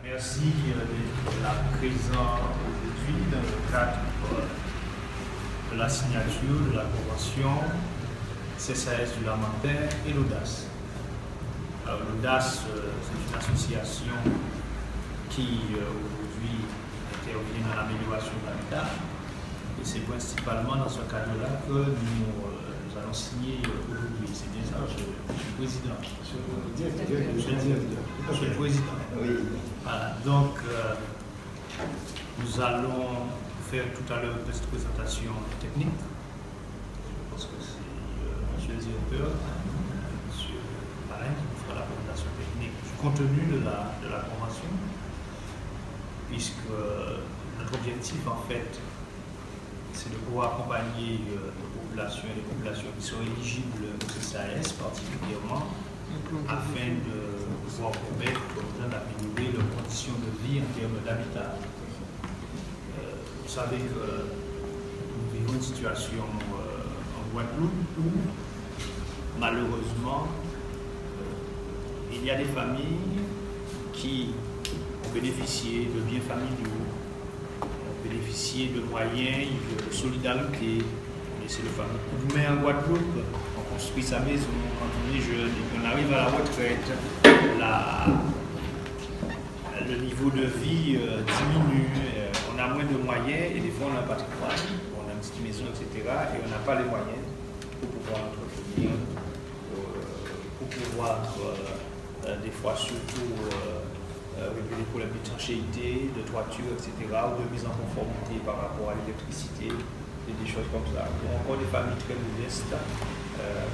Merci d'être là présent aujourd'hui dans le cadre de la signature de la convention CCAS du Lamentin et l'Audace. Alors l'Audace, c'est une association qui aujourd'hui intervient dans l'amélioration de l'habitat et c'est principalement dans ce cadre-là que nous allons signer aujourd'hui. C'est bien ça, Monsieur le Président. Monsieur le Président. Oui. Voilà, donc nous allons faire tout à l'heure une petite présentation technique. Je pense que c'est Monsieur le Directeur, Monsieur Alain qui nous fera la présentation technique du contenu de la convention, puisque notre objectif en fait c'est de pouvoir accompagner les populations qui sont éligibles au CCAS particulièrement, afin de pouvoir permettre d'améliorer leurs conditions de vie en termes d'habitat. Vous savez que nous vivons une situation en Guadeloupe où malheureusement il y a des familles qui ont bénéficié de biens familiaux, bénéficier de moyens, de solidarité. Et c'est le fameux coup de main en Guadeloupe. On construit sa maison quand on est jeune et qu'on arrive à la retraite, le niveau de vie diminue, on a moins de moyens et des fois on a un patrimoine, on a une petite maison, etc. et on n'a pas les moyens pour pouvoir entretenir, pour pouvoir des fois surtout régler les problèmes d'étanchéité, de toiture, etc., ou de mise en conformité par rapport à l'électricité, et des choses comme ça. Il y a encore des familles très modestes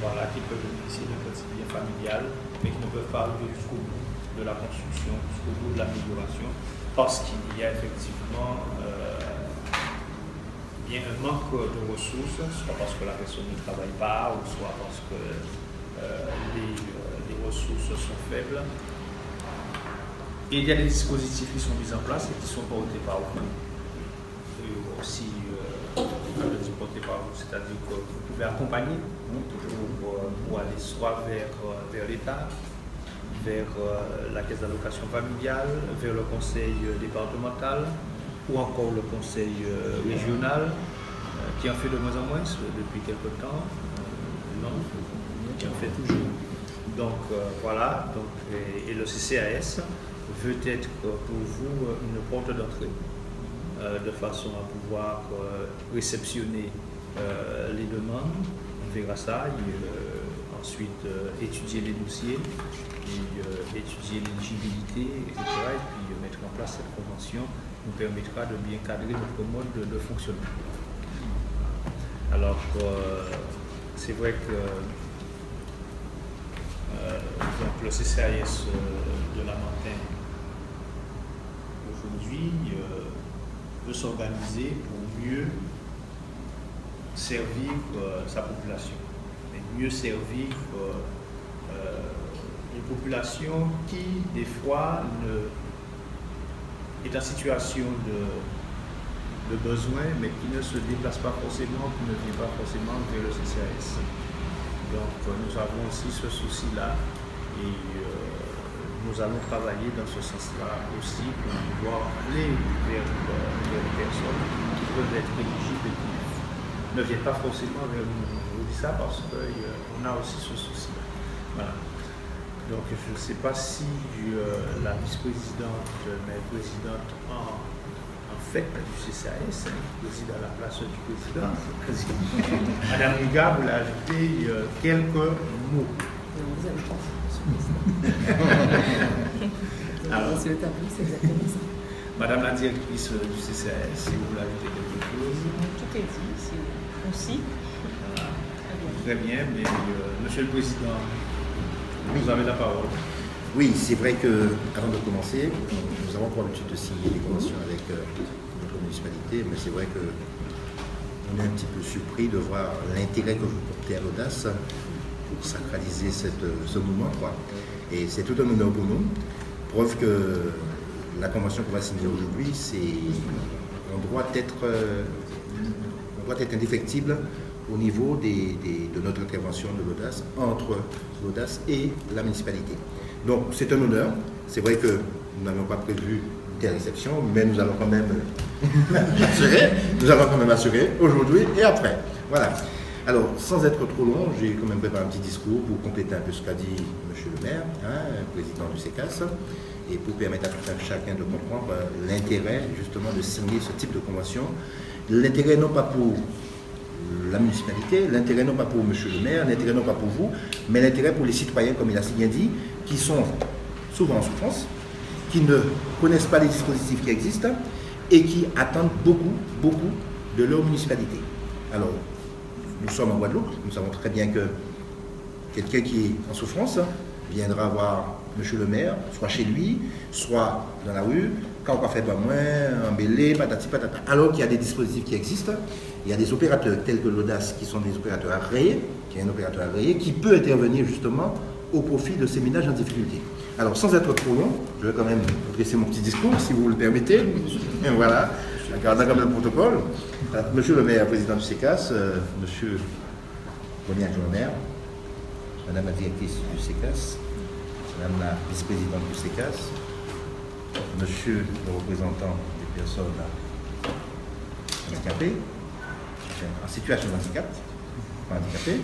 voilà, qui peuvent bénéficier d'un petit bien familial, mais qui ne peuvent pas arriver jusqu'au bout de la construction, jusqu'au bout de l'amélioration, parce qu'il y a effectivement bien un manque de ressources, soit parce que la personne ne travaille pas, ou soit parce que les ressources sont faibles. Et il y a des dispositifs qui sont mis en place et qui sont portés par vous. Et aussi, portés par vous, c'est-à-dire que vous pouvez accompagner pour aller soit vers l'État, vers la caisse d'allocation familiale, vers le conseil départemental ou encore le conseil régional, qui en fait de moins en moins depuis quelque temps, non, qui en fait toujours. Donc voilà, donc, et le CCAS veut être pour vous une porte d'entrée, de façon à pouvoir réceptionner les demandes, on verra ça, et ensuite étudier les dossiers, et, étudier l'éligibilité, etc. Et puis mettre en place cette convention nous permettra de bien cadrer notre mode de fonctionnement. Alors c'est vrai que donc le CCAS de Lamentin aujourd'hui peut s'organiser pour mieux servir sa population, et mieux servir une population qui, des fois, est en situation de besoin, mais qui ne se déplace pas forcément, qui ne vient pas forcément vers le CCAS. Donc, nous avons aussi ce souci-là, et nous allons travailler dans ce sens-là aussi pour pouvoir aller vers les personnes qui peuvent être éligibles et qui ne viennent pas forcément vers nous. Je vous dis ça parce qu'on a aussi ce souci-là. Voilà. Donc je ne sais pas si la vice-présidente, mais présidente en fait du CCAS, qui préside à la place du président, Madame Riga, vous l'avez ajouté quelques mots. Alors, sur le tableau, c'est exactement ça. Madame la directrice du CCAS, si vous voulez ajouter quelque chose. Tout est dit, c'est aussi. Voilà. Très bien, mais Monsieur le Président, vous avez la parole. Oui, c'est vrai qu'avant de commencer, nous avons pour l'habitude de signer des conventions avec notre municipalité, mais c'est vrai qu'on est un petit peu surpris de voir l'intérêt que vous portez à l'Audace pour sacraliser ce mouvement, quoi. Et c'est tout un honneur pour nous. Preuve que la convention qu'on va signer aujourd'hui, on doit être indéfectible au niveau de notre intervention de l'Audace, entre l'Audace et la municipalité. Donc c'est un honneur. C'est vrai que nous n'avions pas prévu une telle réception, mais nous allons quand même assurer aujourd'hui et après. Voilà. Alors, sans être trop long, j'ai quand même préparé un petit discours pour compléter un peu ce qu'a dit M. le maire, président du CECAS, et pour permettre à tout un chacun de comprendre l'intérêt justement de signer ce type de convention. L'intérêt non pas pour la municipalité, l'intérêt non pas pour M. le maire, l'intérêt non pas pour vous, mais l'intérêt pour les citoyens, comme il a si bien dit, qui sont souvent en souffrance, qui ne connaissent pas les dispositifs qui existent et qui attendent beaucoup, beaucoup de leur municipalité. Alors, nous sommes en Guadeloupe, nous savons très bien que quelqu'un qui est en souffrance viendra voir M. le maire, soit chez lui, soit dans la rue, quand on fait pas moins, embellé, patati patata. Alors qu'il y a des dispositifs qui existent, il y a des opérateurs tels que l'Audace qui sont des opérateurs agréés, qui est un opérateur agréé, qui peut intervenir justement au profit de ces ménages en difficulté. Alors, sans être trop long, je vais quand même dresser mon petit discours, si vous le permettez. Et voilà, en gardant comme le protocole. Monsieur le maire, président du CECAS, monsieur premier adjoint au maire, madame la directrice du CECAS, madame la vice-présidente du CECAS, monsieur le représentant des personnes handicapées, en situation de handicap, pas handicapées,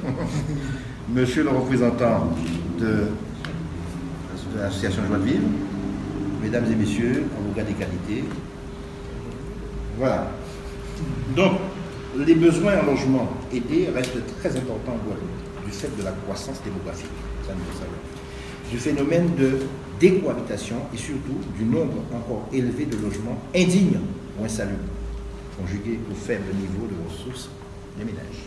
monsieur le représentant de l'association Joie de Vivre, mesdames et messieurs, avocats des qualités. Voilà. Donc, les besoins en logement aidés restent très importants en Guadeloupe, du fait de la croissance démographique, ça nous le savons, du phénomène de décohabitation et surtout du nombre encore élevé de logements indignes ou insalubres, conjugués au faible niveau de ressources des ménages.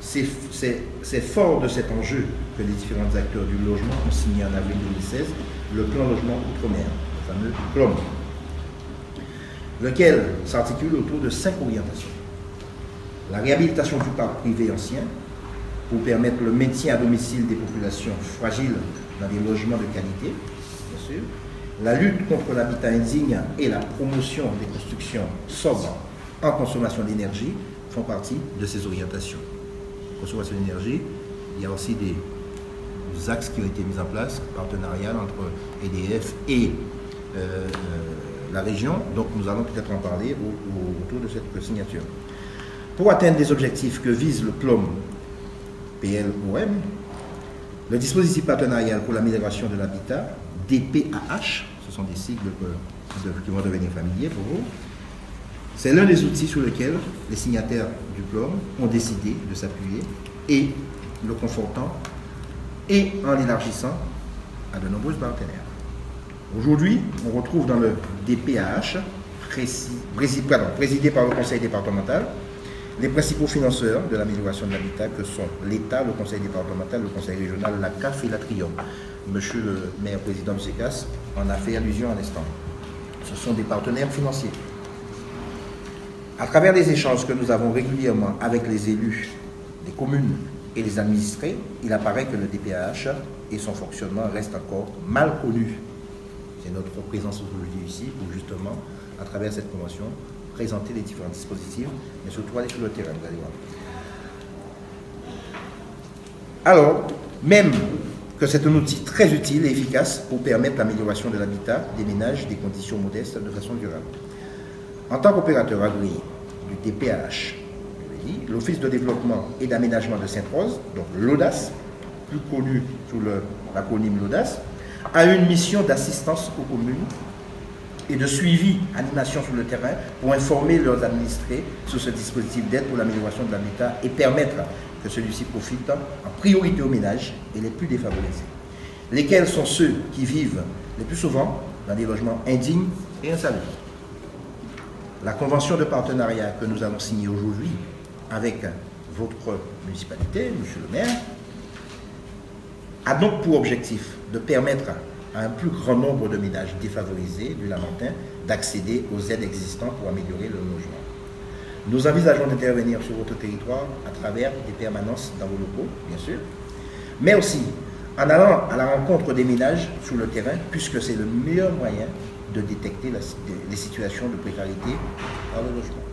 C'est fort de cet enjeu que les différents acteurs du logement ont signé en avril 2016 le plan logement outre-mer, le fameux PLOM, lequel s'articule autour de 5 orientations. La réhabilitation du parc privé ancien pour permettre le maintien à domicile des populations fragiles dans des logements de qualité, bien sûr. La lutte contre l'habitat indigne et la promotion des constructions sobres en consommation d'énergie font partie de ces orientations. Consommation d'énergie, il y a aussi des axes qui ont été mis en place, partenarial entre EDF et la région, donc nous allons peut-être en parler autour de cette signature. Pour atteindre les objectifs que vise le PLOM, PLOM, le dispositif partenarial pour l'amélioration de l'habitat, DPAH, ce sont des sigles qui vont devenir familiers pour vous, c'est l'un des outils sur lesquels les signataires du PLOM ont décidé de s'appuyer et le confortant et en l'élargissant à de nombreux partenaires. Aujourd'hui, on retrouve dans le DPAH, présidé par le conseil départemental, les principaux financeurs de l'amélioration de l'habitat que sont l'État, le conseil départemental, le conseil régional, la CAF et la TRIOM. Monsieur le maire président du CECAS en a fait allusion à l'instant. Ce sont des partenaires financiers. À travers les échanges que nous avons régulièrement avec les élus des communes et les administrés, il apparaît que le DPAH et son fonctionnement restent encore mal connus. C'est notre présence aujourd'hui ici pour justement, à travers cette convention, présenter les différents dispositifs, mais surtout aller sur le terrain, vous allez voir. Alors, même que c'est un outil très utile et efficace pour permettre l'amélioration de l'habitat des ménages des conditions modestes de façon durable. En tant qu'opérateur agréé du DPAH, l'Office de développement et d'aménagement de Sainte-Rose, donc l'Audace, plus connu sous l'acronyme l'Audace, a une mission d'assistance aux communes et de suivi, animation sur le terrain, pour informer leurs administrés sur ce dispositif d'aide pour l'amélioration de l'habitat et permettre que celui-ci profite en priorité aux ménages et les plus défavorisés, lesquels sont ceux qui vivent le plus souvent dans des logements indignes et insalubres. La convention de partenariat que nous allons signer aujourd'hui avec votre municipalité, monsieur le maire, a donc pour objectif de permettre à un plus grand nombre de ménages défavorisés du Lamentin d'accéder aux aides existantes pour améliorer leur logement. Nous envisageons d'intervenir sur votre territoire à travers des permanences dans vos locaux, bien sûr, mais aussi en allant à la rencontre des ménages sur le terrain, puisque c'est le meilleur moyen de détecter les situations de précarité dans le logement.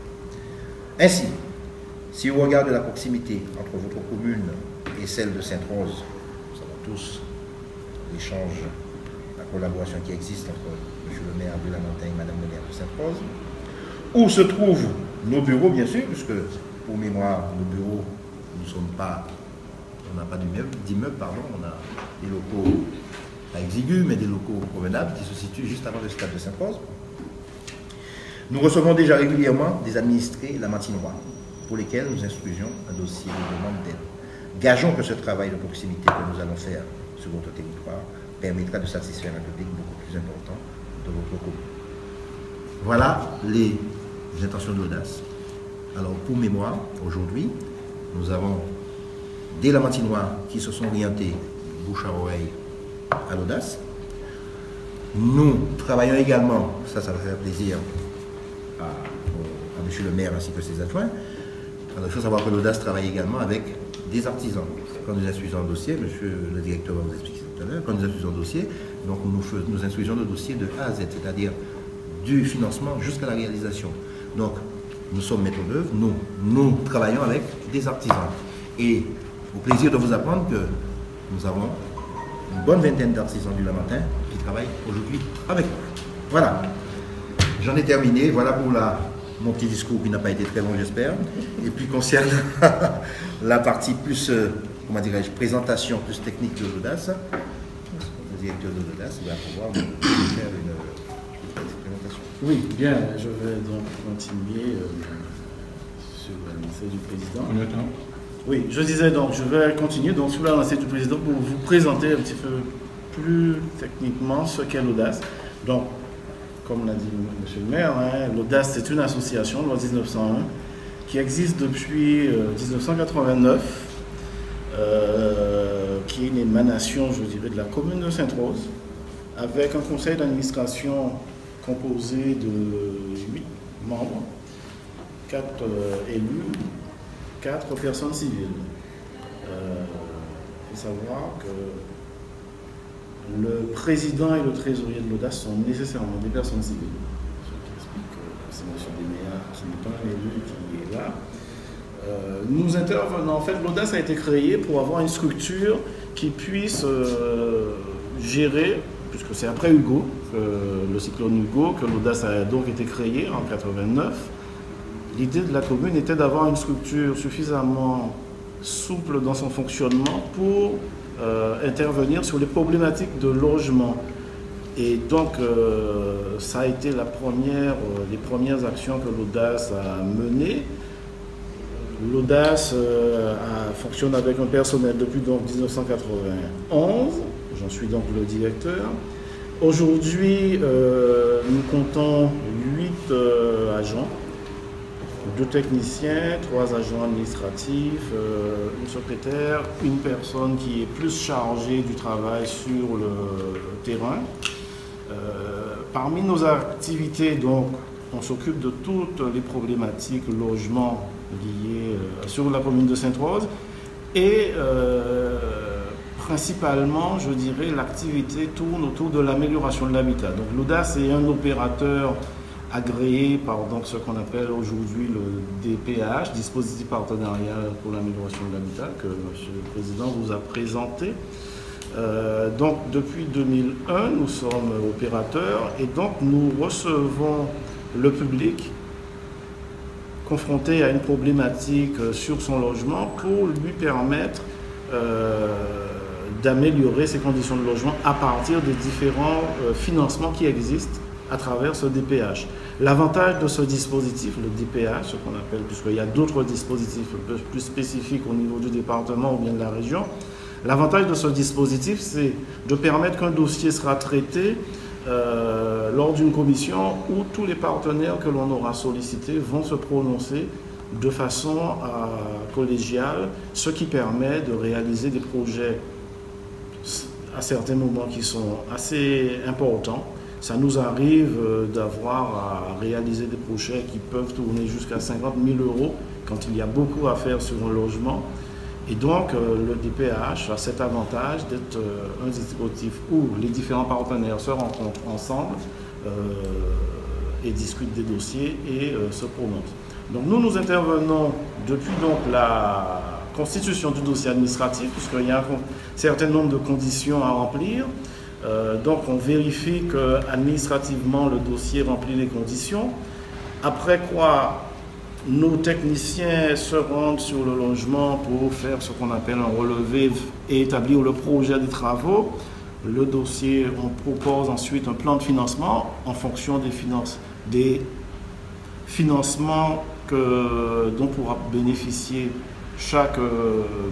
Ainsi, si au regard de la proximité entre votre commune et celle de Sainte-Rose, nous savons tous l'échange, la collaboration qui existe entre M. le maire de la Montagne et Mme le maire de Sainte-Rose, où se trouvent nos bureaux, bien sûr, puisque pour mémoire, nos bureaux, on n'a pas d'immeuble, pardon, on a des locaux pas exigus, mais des locaux convenables qui se situent juste avant le stade de Sainte-Rose. Nous recevons déjà régulièrement des administrés lamantinois pour lesquels nous instruisions un dossier de demande d'aide. Gageons que ce travail de proximité que nous allons faire sur votre territoire permettra de satisfaire un public beaucoup plus important de votre commune. Voilà les intentions de l'audace. Alors, pour mémoire, aujourd'hui, nous avons des lamantinois qui se sont orientés bouche à oreille à l'audace. Nous travaillons également, ça va faire plaisir à M. le maire ainsi que ses adjoints. Alors, il faut savoir que l'audace travaille également avec des artisans. Quand nous instruisons un dossier, monsieur le directeur va vous expliquer tout à l'heure, quand nous instruisons un dossier, donc nous instruisons le dossier de A à Z, c'est-à-dire du financement jusqu'à la réalisation. Donc, nous sommes maîtres d'œuvre, nous travaillons avec des artisans. Et au plaisir de vous apprendre que nous avons une bonne vingtaine d'artisans du Lamentin qui travaillent aujourd'hui avec nous. Voilà. J'en ai terminé. Voilà pour mon petit discours qui n'a pas été très long, j'espère. Et puis, concernant la partie plus, comment dirais-je, présentation plus technique de l'audace, le directeur de l'audace va pouvoir nous faire une présentation. Oui, bien, je vais donc continuer sur l'avancée du président. Oui, je disais donc, je vais continuer donc sur l'avancée du président pour vous présenter un petit peu plus techniquement ce qu'est l'audace. Donc, comme l'a dit M. le maire, l'audace c'est une association, loi 1901, qui existe depuis 1989, qui est une émanation, je dirais, de la commune de Sainte-Rose, avec un conseil d'administration composé de 8 membres, 4 élus, 4 personnes civiles. Il faut savoir que le président et le trésorier de l'audace sont nécessairement des personnes civiles. Ce qui explique que c'est M. Deméa qui n'est pas un élu qui est là. Nous intervenons, en fait, l'audace a été créée pour avoir une structure qui puisse gérer, puisque c'est après Hugo, le cyclone Hugo, que l'audace a donc été créée en 89. L'idée de la commune était d'avoir une structure suffisamment souple dans son fonctionnement pour intervenir sur les problématiques de logement. Et donc, ça a été les premières actions que l'audace a menées. L'audace fonctionne avec un personnel depuis donc 1991. J'en suis donc le directeur. Aujourd'hui, nous comptons 8 agents, 2 techniciens, 3 agents administratifs, une secrétaire, une personne qui est plus chargée du travail sur le terrain. Parmi nos activités, donc, on s'occupe de toutes les problématiques logement liées sur la commune de Sainte-Rose et principalement, je dirais, l'activité tourne autour de l'amélioration de l'habitat. Donc l'audace est un opérateur agréé par donc, ce qu'on appelle aujourd'hui le DPH, dispositif partenarial pour l'amélioration de l'habitat, que M. le Président vous a présenté. Donc depuis 2001, nous sommes opérateurs et donc nous recevons le public confronté à une problématique sur son logement pour lui permettre d'améliorer ses conditions de logement à partir des différents financements qui existent à travers ce DPH. L'avantage de ce dispositif, le DPH, ce qu'on appelle, puisqu'il y a d'autres dispositifs plus spécifiques au niveau du département ou bien de la région, l'avantage de ce dispositif, c'est de permettre qu'un dossier sera traité lors d'une commission où tous les partenaires que l'on aura sollicités vont se prononcer de façon collégiale, ce qui permet de réaliser des projets à certains moments qui sont assez importants. Ça nous arrive d'avoir à réaliser des projets qui peuvent tourner jusqu'à 50 000 € quand il y a beaucoup à faire sur un logement. Et donc, le DPH a cet avantage d'être un dispositif où les différents partenaires se rencontrent ensemble et discutent des dossiers et se prononcent. Donc, nous intervenons depuis donc, la constitution du dossier administratif, puisqu'il y a un certain nombre de conditions à remplir. Donc on vérifie que administrativement le dossier remplit les conditions. Après quoi, nos techniciens se rendent sur le logement pour faire ce qu'on appelle un relevé et établir le projet des travaux. Le dossier, on propose ensuite un plan de financement en fonction des financements dont pourra bénéficier chaque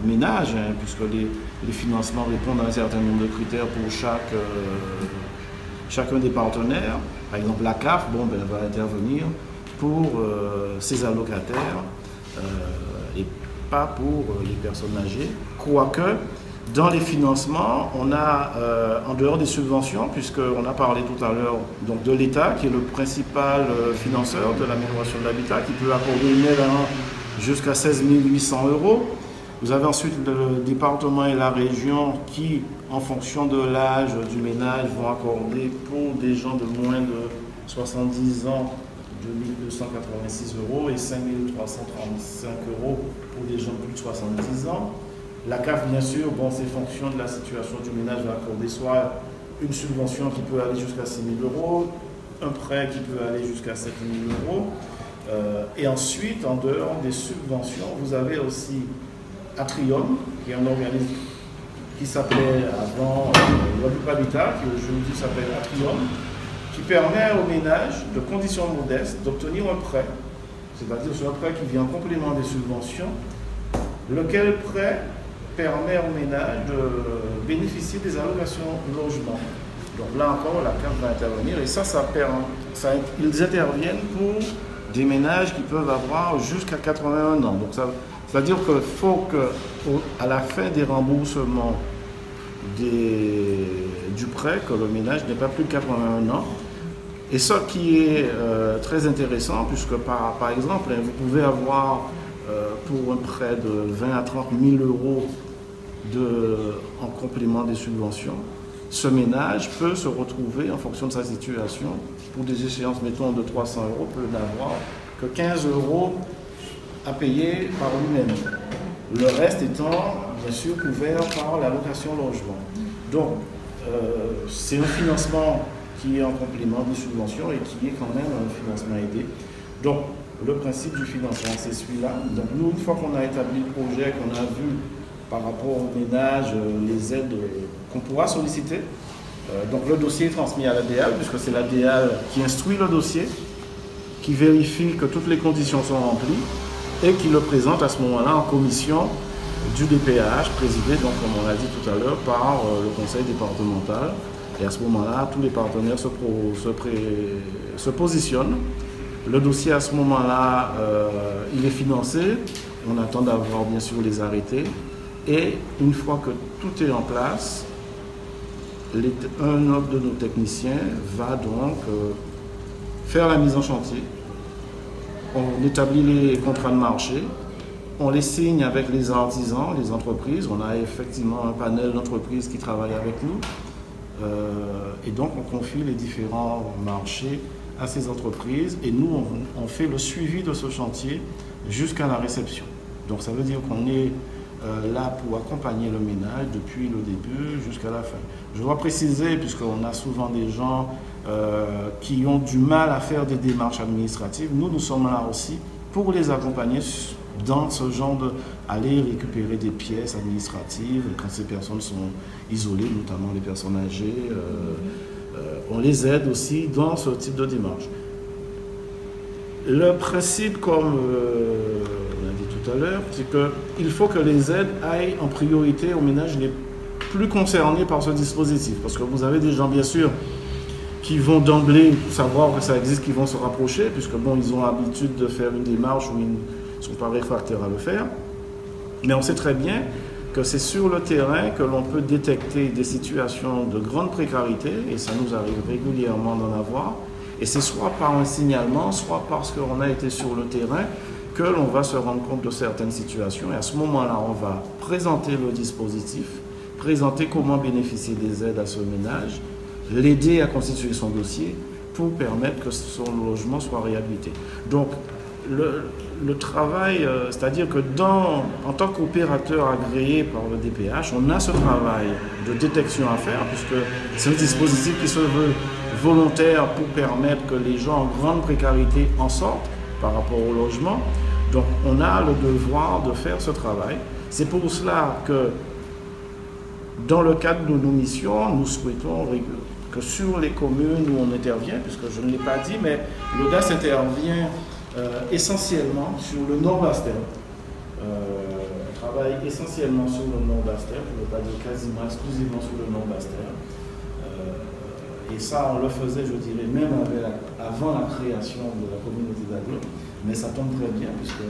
ménage, hein, puisque les financements répondent à un certain nombre de critères pour chacun des partenaires. Par exemple, la CAF va intervenir pour ses allocataires et pas pour les personnes âgées. Quoique, dans les financements, on a, en dehors des subventions, puisqu'on a parlé tout à l'heure de l'État, qui est le principal financeur de l'amélioration de l'habitat, qui peut accorder une aide jusqu'à 16 800 €. Vous avez ensuite le département et la région qui, en fonction de l'âge du ménage, vont accorder pour des gens de moins de 70 ans 2 286 € et 5 335 € pour des gens de plus de 70 ans. La CAF, bien sûr, c'est fonction de la situation du ménage, va accorder soit une subvention qui peut aller jusqu'à 6 000 €, un prêt qui peut aller jusqu'à 7 000 €. Et ensuite, en dehors des subventions, vous avez aussi Atrium, qui est un organisme qui s'appelait avant Guadeloupe Habitat, qui aujourd'hui s'appelle Atrium, qui permet aux ménages de conditions modestes d'obtenir un prêt, c'est-à-dire c'est un prêt qui vient en complément des subventions, lequel prêt permet aux ménages de bénéficier des allocations logement. Donc là encore, la CAF va intervenir et ils interviennent pour des ménages qui peuvent avoir jusqu'à 81 ans. Donc ça veut dire qu'il faut qu'à la fin des remboursements du prêt, que le ménage n'ait pas plus de 81 ans. Et ce qui est très intéressant, puisque par exemple, vous pouvez avoir pour un prêt de 20 à 30 000 € en complément des subventions, ce ménage peut se retrouver, en fonction de sa situation, pour des échéances, mettons, de 300 €, peut n'avoir que 15 € à payer par lui-même. Le reste étant, bien sûr, couvert par l'allocation logement. Donc, c'est un financement qui est en complément des subventions et qui est quand même un financement aidé. Donc, le principe du financement, c'est celui-là. Donc, nous, une fois qu'on a établi le projet, qu'on a vu par rapport aux ménages les aides qu'on pourra solliciter, donc le dossier est transmis à l'ADEAL, puisque c'est l'ADEAL qui instruit le dossier, qui vérifie que toutes les conditions sont remplies et qui le présente à ce moment-là en commission du DPH, présidé, donc, comme on l'a dit tout à l'heure, par le conseil départemental. Et à ce moment-là, tous les partenaires se positionnent. Le dossier, à ce moment-là, il est financé. On attend d'avoir, bien sûr, les arrêtés. Et une fois que tout est en place, un autre de nos techniciens va donc faire la mise en chantier. On établit les contrats de marché. On les signe avec les artisans, les entreprises. On a effectivement un panel d'entreprises qui travaillent avec nous. Et donc, on confie les différents marchés à ces entreprises. Et nous, on fait le suivi de ce chantier jusqu'à la réception. Donc, ça veut dire qu'on est là pour accompagner le ménage depuis le début jusqu'à la fin. Je dois préciser, puisqu'on a souvent des gens qui ont du mal à faire des démarches administratives, nous sommes là aussi pour les accompagner dans ce genre d'aller récupérer des pièces administratives quand ces personnes sont isolées, notamment les personnes âgées. On les aide aussi dans ce type de démarche. Le principe, comme on a dit tout à l'heure, c'est qu'il faut que les aides aillent en priorité aux ménages les plus concernés par ce dispositif. Parce que vous avez des gens, bien sûr, qui vont d'emblée savoir que ça existe, qui vont se rapprocher, puisque bon, ils ont l'habitude de faire une démarche où ils ne sont pas réfractaires à le faire. Mais on sait très bien que c'est sur le terrain que l'on peut détecter des situations de grande précarité, et ça nous arrive régulièrement d'en avoir. Et c'est soit par un signalement, soit parce qu'on a été sur le terrain, que l'on va se rendre compte de certaines situations. Et à ce moment-là, on va présenter le dispositif, présenter comment bénéficier des aides à ce ménage, l'aider à constituer son dossier pour permettre que son logement soit réhabilité. Donc, le travail, c'est-à-dire que en tant qu'opérateur agréé par le DPH, on a ce travail de détection à faire, puisque c'est un dispositif qui se veut volontaire pour permettre que les gens en grande précarité en sortent par rapport au logement. Donc on a le devoir de faire ce travail. C'est pour cela que dans le cadre de nos missions, nous souhaitons que sur les communes où on intervient, puisque je ne l'ai pas dit, mais l'Audace intervient essentiellement sur le Nord-Bastère. On travaille essentiellement sur le Nord-Bastère, je ne veux pas dire quasiment exclusivement sur le Nord-Bastère. Et ça, on le faisait, je dirais, même avant la création de la communauté d'Aglo, mais ça tombe très bien, puisque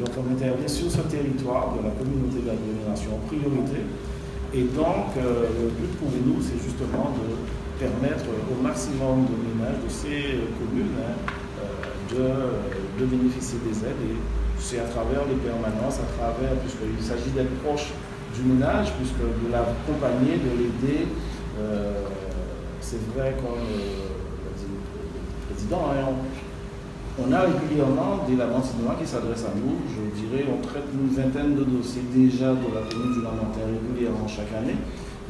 donc on intervient sur ce territoire de la communauté d'agglomération en priorité. Et donc, le but pour nous, c'est justement de permettre au maximum de ménages de ces communes de bénéficier des aides. Et c'est à travers les permanences, puisqu'il s'agit d'être proche du ménage, puisque de l'accompagner, de l'aider. C'est vrai, comme l'a dit le président, on a régulièrement des Lamantinois qui s'adressent à nous. Je dirais, on traite une vingtaine de dossiers déjà de la commune du Lamentin régulièrement chaque année.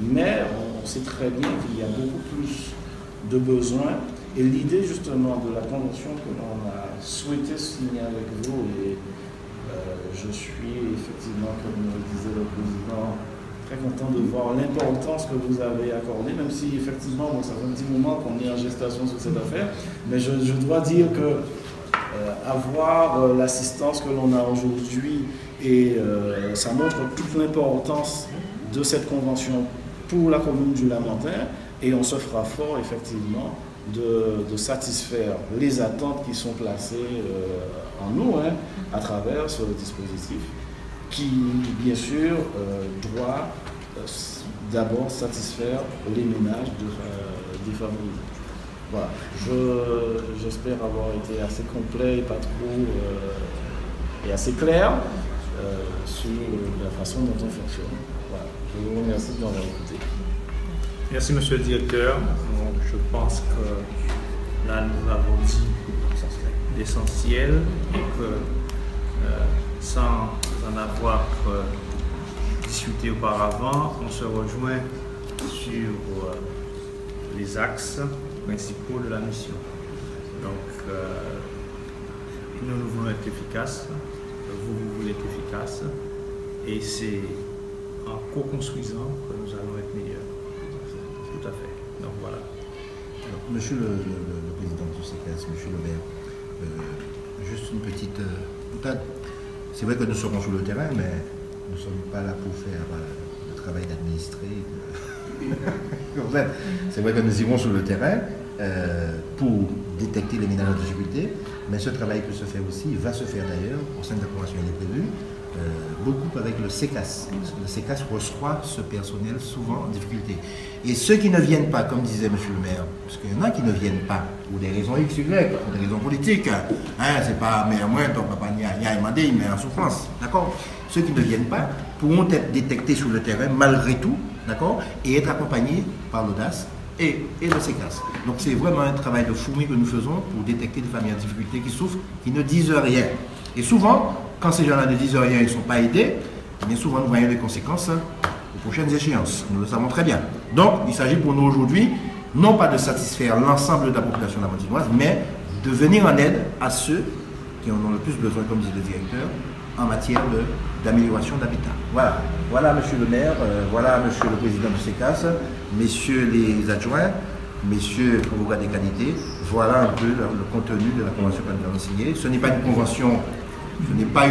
Mais on sait très bien qu'il y a beaucoup plus de besoins. Et l'idée justement de la convention que l'on a souhaité signer avec vous, et je suis effectivement, comme le disait le président, très content de voir l'importance que vous avez accordée, même si effectivement, ça fait un petit moment qu'on est en gestation sur cette affaire, mais je dois dire que avoir l'assistance que l'on a aujourd'hui, et ça montre toute l'importance de cette convention pour la commune du Lamentin, et on se fera fort effectivement de satisfaire les attentes qui sont placées en nous à travers ce dispositif qui, bien sûr, doit d'abord satisfaire les ménages défavorisés. Voilà. J'espère avoir été assez complet et pas trop et assez clair sur la façon dont on fonctionne. Voilà. Je vous remercie de m'avoir écouté. Merci, monsieur le directeur. Je pense que là, nous avons dit l'essentiel et que sans en avoir discuté auparavant, on se rejoint sur les axes principaux de la mission. Donc, nous voulons être efficaces, vous voulez être efficaces, et c'est en co-construisant que nous allons être meilleurs. Tout à fait. Donc voilà. Alors, monsieur le président du CECAS, monsieur le maire, juste une petite boutade. C'est vrai que nous serons sur le terrain, mais nous ne sommes pas là pour faire le travail d'administrer. C'est vrai que nous irons sur le terrain pour détecter les ménages en difficulté, mais ce travail peut se faire aussi, va se faire d'ailleurs, au sein de la convention il est prévu, beaucoup avec le CECAS. Le CECAS reçoit ce personnel souvent en difficulté. Et ceux qui ne viennent pas, comme disait M. le maire, parce qu'il y en a qui ne viennent pas, pour des raisons X, Y, pour des raisons politiques, c'est pas mais moi, ton papa n'y a demandé, il met en souffrance, d'accord. Ceux qui ne viennent pas pourront être détectés sur le terrain malgré tout, d'accord, et être accompagnés par l'Audace et le CECAS. Donc c'est vraiment un travail de fourmi que nous faisons pour détecter des familles en difficulté qui souffrent, qui ne disent rien. Et souvent, quand ces gens-là ne disent rien, ils ne sont pas aidés, mais souvent nous voyons les conséquences aux prochaines échéances. Nous le savons très bien. Donc, il s'agit pour nous aujourd'hui, non pas de satisfaire l'ensemble de la population lamantinoise, mais de venir en aide à ceux qui en ont le plus besoin, comme dit le directeur, en matière d'amélioration d'habitat. Voilà. Voilà, monsieur le maire, voilà, monsieur le président du CECAS, messieurs les adjoints, messieurs avocats des qualités, voilà un peu le contenu de la convention que nous avons signée. Ce n'est pas une convention, ce n'est pas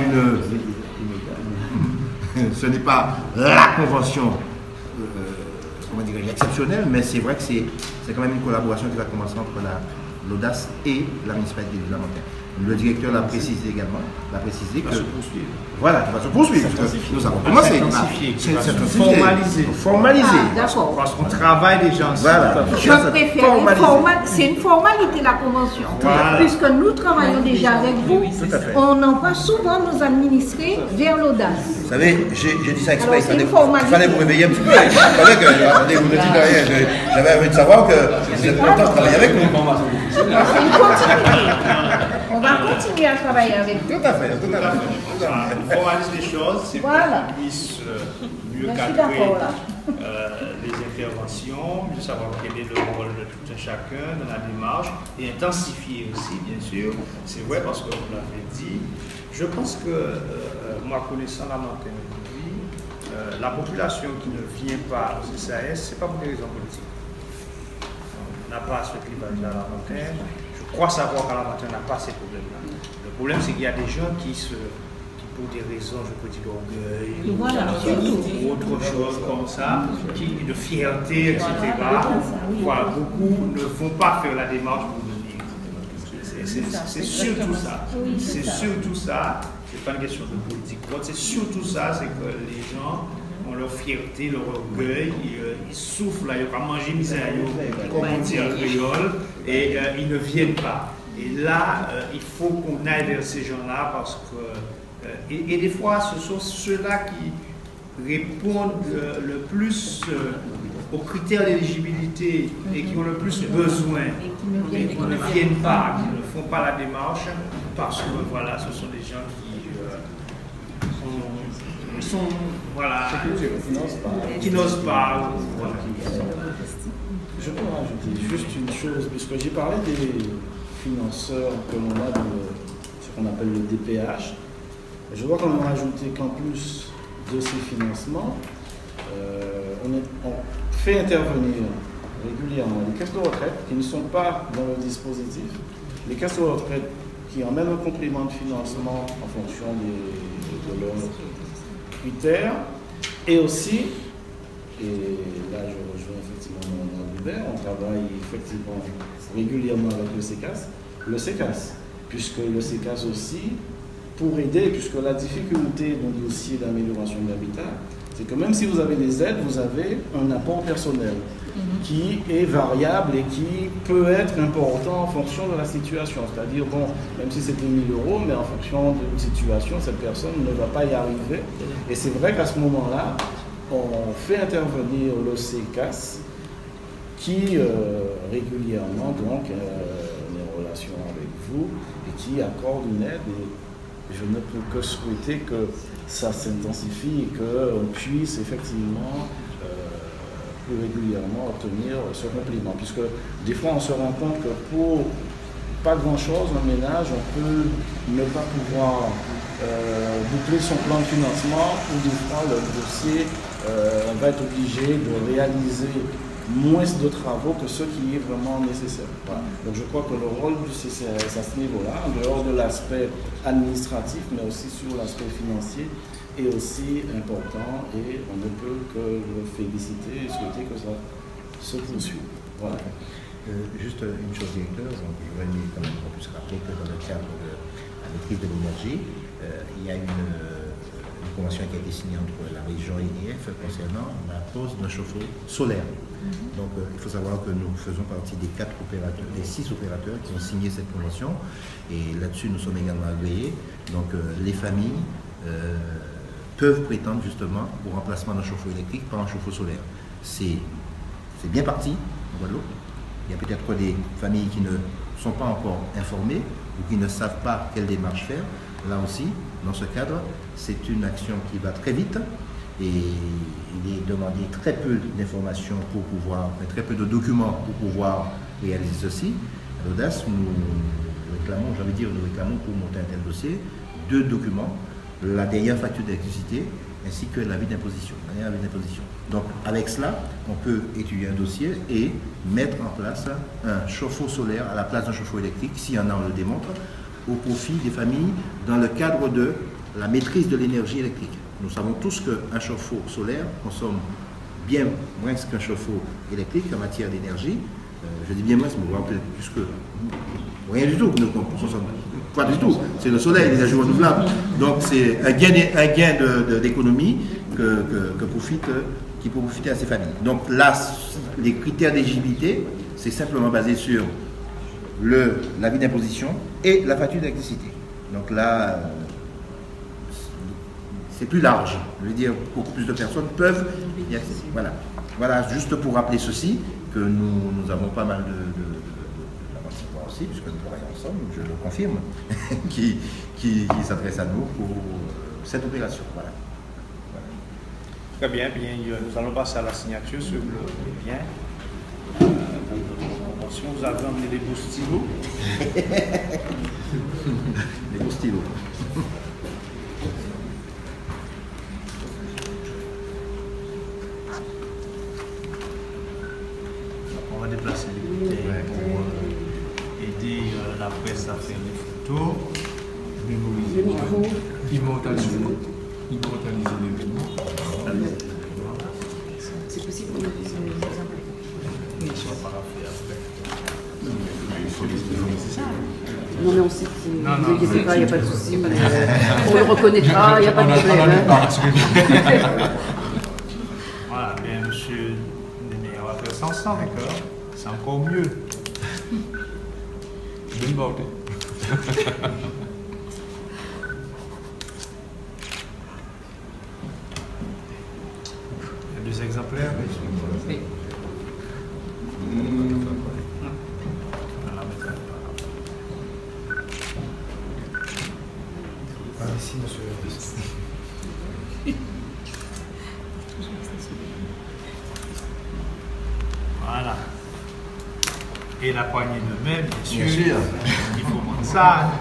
ce n'est pas la convention exceptionnelle, mais c'est vrai que c'est quand même une collaboration qui va commencer entre l'Audace et la municipalité de Lamentin. Le directeur l'a précisé également, voilà, qui va se poursuivre. Nous avons commencé. Formaliser. D'accord. Parce qu'on travaille déjà ensemble. Voilà. Je préfère c'est une formalité la convention. Voilà. Puisque nous travaillons déjà avec vous, Tout à fait. on envoie souvent nos administrés vers l'Audace. Vous savez, j'ai dit ça exprès, Alors, il fallait vous réveiller un petit peu. Vous savez que, attendez, vous ne dites rien, j'avais envie de savoir que vous êtes content de travailler avec nous. C'est une continuité. On va continuer. aussi à travailler avec vous. Tout à fait, tout à fait. On formalise les choses, c'est pour Voilà. qu'on puisse mieux Je suis cadrer d'accord, là. les interventions, mieux savoir quel est le rôle de tout un chacun dans la démarche et intensifier aussi, bien sûr. C'est vrai parce que vous l'avez dit. Je pense que, moi connaissant la montagne aujourd'hui, la population qui ne vient pas au CCAS, ce n'est pas pour des raisons politiques. On n'a pas ce clivage-là à la montagne. Je crois savoir qu'à la montagne, on n'a pas ces problèmes-là. Le problème, c'est qu'il y a des gens qui, pour des raisons, je peux dire, d'orgueil, Voilà, ou autre chose comme ça, de fierté, etc. Voilà, beaucoup ne vont pas faire la démarche pour venir. C'est surtout ça. C'est surtout ça. C'est pas une question de politique. C'est surtout ça, c'est que les gens ont leur fierté, leur orgueil, ils souffrent, là, ils ont mangé misère, comme on dit en créole, et ils ne viennent pas. Et là, il faut qu'on aille vers ces gens-là parce que, et des fois, ce sont ceux-là qui répondent le plus aux critères d'éligibilité et qui ont le plus besoin et qui ne viennent pas, qui ne font pas la démarche parce que voilà, ce sont des gens qui n'osent pas. Voilà. Je peux rajouter juste une chose, puisque j'ai parlé des financeurs que l'on a dans ce qu'on appelle le DPH. Je vois qu'on a rajouté qu'en plus de ces financements, on fait intervenir régulièrement les caisses de retraite qui ne sont pas dans le dispositif, les caisses de retraite qui emmènent un complément de financement en fonction de leurs critères, et aussi, et là je rejoins effectivement mon Hubert, on travaille effectivement régulièrement avec le CECAS, puisque le CECAS aussi, pour aider, puisque la difficulté d'un dossier d'amélioration de l'habitat, c'est que même si vous avez des aides, vous avez un apport personnel qui est variable et qui peut être important en fonction de la situation. C'est-à-dire, bon, même si c'était 1 000 €, mais en fonction de la situation, cette personne ne va pas y arriver. Et c'est vrai qu'à ce moment-là, on fait intervenir le CECAS qui régulièrement donc, est en relation avec vous et qui accorde une aide. Et je ne peux que souhaiter que ça s'intensifie et qu'on puisse effectivement plus régulièrement obtenir ce complément. Puisque des fois on se rend compte que pour pas grand-chose, un ménage, on peut ne pas pouvoir boucler son plan de financement ou des fois le dossier, on va être obligé de réaliser moins de travaux que ce qui est vraiment nécessaire. Voilà. Donc je crois que le rôle du CCAS à ce niveau-là, en dehors de l'aspect administratif, mais aussi sur l'aspect financier, est aussi important et on ne peut que le féliciter et souhaiter que ça se poursuive. Voilà. Juste une chose, directeur, donc, je voudrais quand même qu'on puisse rappeler que dans le cadre de la maîtrise de l'énergie, il y a une convention qui a été signée entre la région et l'IF concernant la pose d'un chauffe-eau solaire. Donc il faut savoir que nous faisons partie des 4 opérateurs, des 6 opérateurs qui ont signé cette convention et là-dessus nous sommes également agréés. Donc les familles peuvent prétendre justement au remplacement d'un chauffe-eau électrique par un chauffe-eau solaire. C'est bien parti en Guadeloupe. Il y a peut-être des familles qui ne sont pas encore informées ou qui ne savent pas quelle démarche faire. Là aussi, dans ce cadre, c'est une action qui va très vite et il est demandé très peu d'informations pour pouvoir, très peu de documents pour pouvoir réaliser ceci. À l'audace, nous réclamons pour monter un tel dossier 2 documents, la dernière facture d'électricité ainsi que l'avis d'imposition. Donc avec cela, on peut étudier un dossier et mettre en place un chauffe-eau solaire à la place d'un chauffe-eau électrique, s'il y en a, on le démontre, au profit des familles dans le cadre de la maîtrise de l'énergie électrique. Nous savons tous qu'un chauffe-eau solaire consomme bien moins qu'un chauffe-eau électrique en matière d'énergie. Je dis bien moins, mais peut-être plus que rien du tout que nous consommons. Pas du tout. C'est le soleil, l'énergie renouvelable. Donc c'est un gain d'économie qui peut profiter à ces familles. Donc là, les critères d'éligibilité, c'est simplement basé sur l'avis d'imposition et la facture d'électricité. Donc là, c'est plus large. Je veux dire, beaucoup plus de personnes peuvent y accéder. Voilà, juste pour rappeler ceci, que nous avons pas mal de participants aussi. aussi, puisque nous travaillons ensemble, je le confirme, qui s'adresse à nous pour cette opération. Voilà. Très bien, nous allons passer à la signature sur le bien. Si vous avez emmené des beaux stylos. Des beaux stylos. On va déplacer les bouteilles pour aider la presse à faire des photos. Le micro. Immortaliser l'événement. C'est possible qu'on ait des exemples. Ils sont pas fait après. Non, mais on sait que Non, ne vous inquiétez pas, il n'y a pas de c'est- souci. On le reconnaîtra, il n'y a pas de problème. hein. Voilà, bien monsieur Néné, on va faire ça ensemble, d'accord? C'est encore mieux. Bonne portée. Il y a 2 exemplaires. Oui. Ici, monsieur. Voilà. Et la poignée de main, bien sûr. Bien sûr. Il faut prendre ça.